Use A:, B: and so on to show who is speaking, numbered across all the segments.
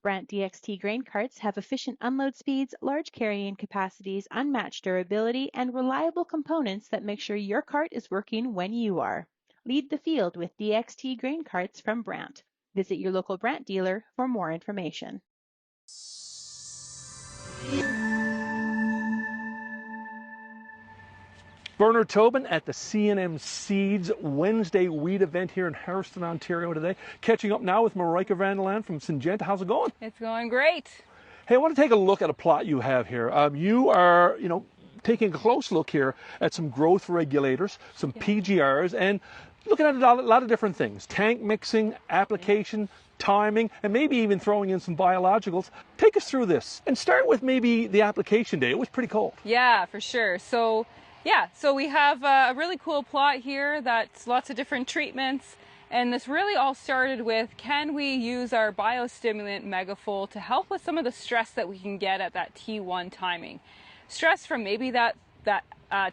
A: Brandt DXT grain carts have efficient unload speeds, large carrying capacities, unmatched durability, and reliable components that make sure your cart is working when you are. Lead the field with DXT grain carts from Brandt. Visit your local Brandt dealer for more information.
B: Bernard Tobin at the C&M Seeds Wednesday wheat event here in Harriston, Ontario today. Catching up now with Marijke Vanderlaan from Syngenta. How's it going?
C: It's going great.
B: Hey, I want to take a look at a plot you have here. You are, taking a close look here at some growth regulators, some PGRs, and looking at a lot of different things. Tank mixing, application, timing, and maybe even throwing in some biologicals. Take us through this and start with maybe the application day. It was pretty cold.
C: Yeah, for sure. So we have a really cool plot here that's lots of different treatments. And this really all started with, can we use our biostimulant Megafol to help with some of the stress that we can get at that T1 timing? Stress from maybe that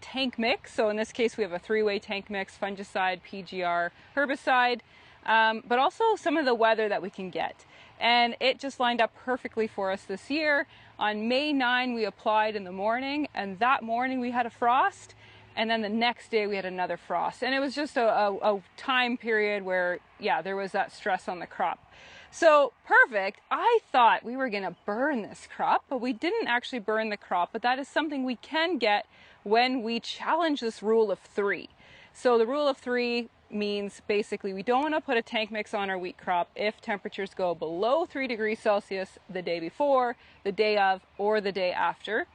C: tank mix. So in this case, we have a 3-way tank mix, fungicide, PGR, herbicide, but also some of the weather that we can get. And it just lined up perfectly for us this year. On May 9, we applied in the morning, and that morning we had a frost, and then the next day we had another frost. And it was just a time period where, there was that stress on the crop. So perfect. I thought we were going to burn this crop, but we didn't actually burn the crop. But that is something we can get when we challenge this rule of 3. So the rule of 3 means basically we don't want to put a tank mix on our wheat crop if temperatures go below 3 degrees Celsius the day before, the day of, or the day after.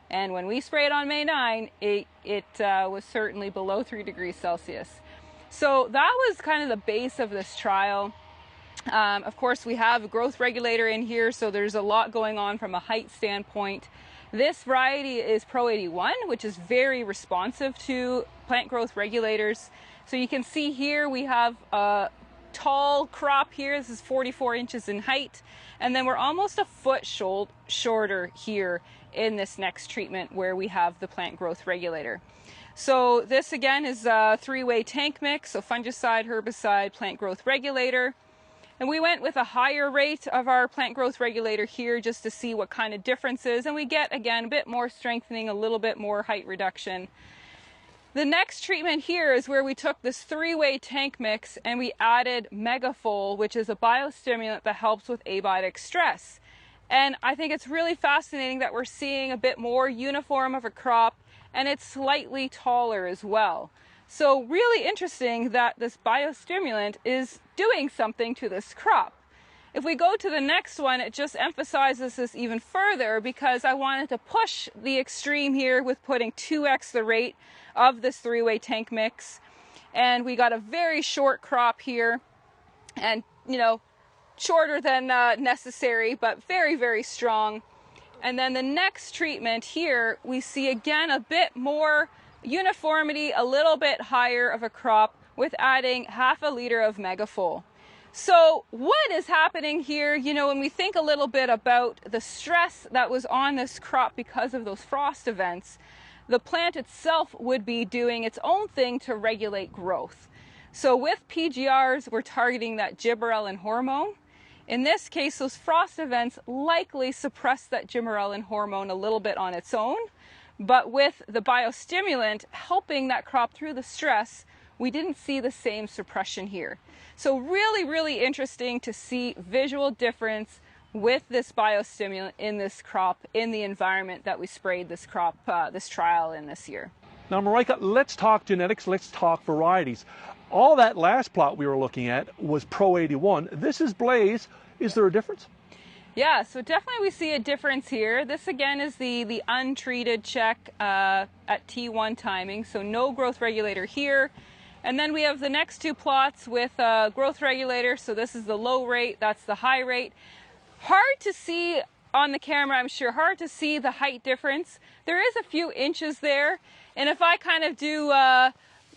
C: And when we sprayed on May 9, it was certainly below 3 degrees Celsius. So that was kind of the base of this trial. Of course, we have a growth regulator in here, so there's a lot going on from a height standpoint. This variety is Pro 81, which is very responsive to plant growth regulators. So you can see here we have a tall crop here. This is 44 inches in height. And then we're almost a foot shorter here in this next treatment where we have the plant growth regulator. So this again is a 3-way tank mix, so fungicide, herbicide, plant growth regulator. And we went with a higher rate of our plant growth regulator here just to see what kind of differences. And we get, again, a bit more strengthening, a little bit more height reduction. The next treatment here is where we took this 3-way tank mix and we added Megafol, which is a biostimulant that helps with abiotic stress. And I think it's really fascinating that we're seeing a bit more uniform of a crop, and it's slightly taller as well. So really interesting that this biostimulant is doing something to this crop. If we go to the next one, it just emphasizes this even further because I wanted to push the extreme here with putting 2x the rate of this 3-way tank mix. And we got a very short crop here and, shorter than necessary, but very, very strong. And then the next treatment here, we see again a bit more uniformity, a little bit higher of a crop with adding half a liter of Megafol. So what is happening here, when we think a little bit about the stress that was on this crop because of those frost events, the plant itself would be doing its own thing to regulate growth. So with PGRs, we're targeting that gibberellin hormone. In this case, those frost events likely suppress that gibberellin hormone a little bit on its own. But with the biostimulant helping that crop through the stress, we didn't see the same suppression here. So really, really interesting to see visual difference with this biostimulant in this crop, in the environment that we sprayed this crop, this trial in this year.
B: Now, Marijke, let's talk genetics, let's talk varieties. All that last plot we were looking at was Pro 81. This is Blaze. Is there a difference?
C: Yeah, so definitely we see a difference here. This again is the untreated check at T1 timing, so no growth regulator here. And then we have the next 2 plots with growth regulator. So this is the low rate, that's the high rate. Hard to see on the camera, I'm sure, hard to see the height difference. There is a few inches there. And if I kind of do,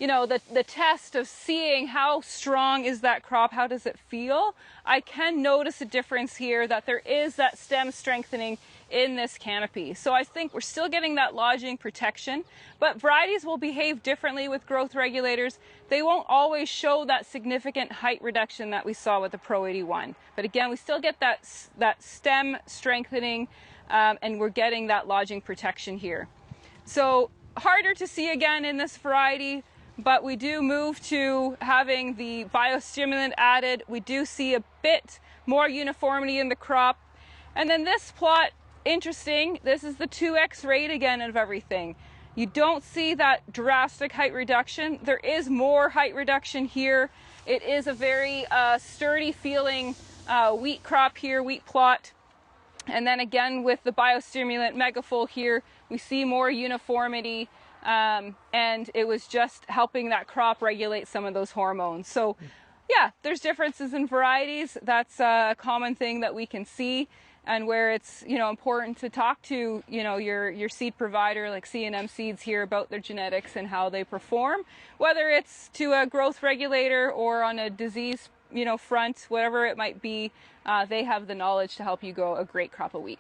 C: you know, the test of seeing how strong is that crop, how does it feel, I can notice a difference here that there is that stem strengthening in this canopy. So I think we're still getting that lodging protection, but varieties will behave differently with growth regulators. They won't always show that significant height reduction that we saw with the Pro 81. But again, we still get that stem strengthening, and we're getting that lodging protection here. So harder to see again in this variety, but we do move to having the biostimulant added. We do see a bit more uniformity in the crop. And then this plot, interesting, this is the 2x rate again of everything. You don't see that drastic height reduction. There is more height reduction here. It is a very sturdy feeling wheat crop here, wheat plot. And then again with the biostimulant Megafull here, we see more uniformity, and it was just helping that crop regulate some of those hormones. So yeah, there's differences in varieties. That's a common thing that we can see, and where it's, you know, important to talk to, you know, your seed provider like C&M Seeds here about their genetics and how they perform, whether it's to a growth regulator or on a disease, you know, front, whatever it might be. They have the knowledge to help you grow a great crop of wheat.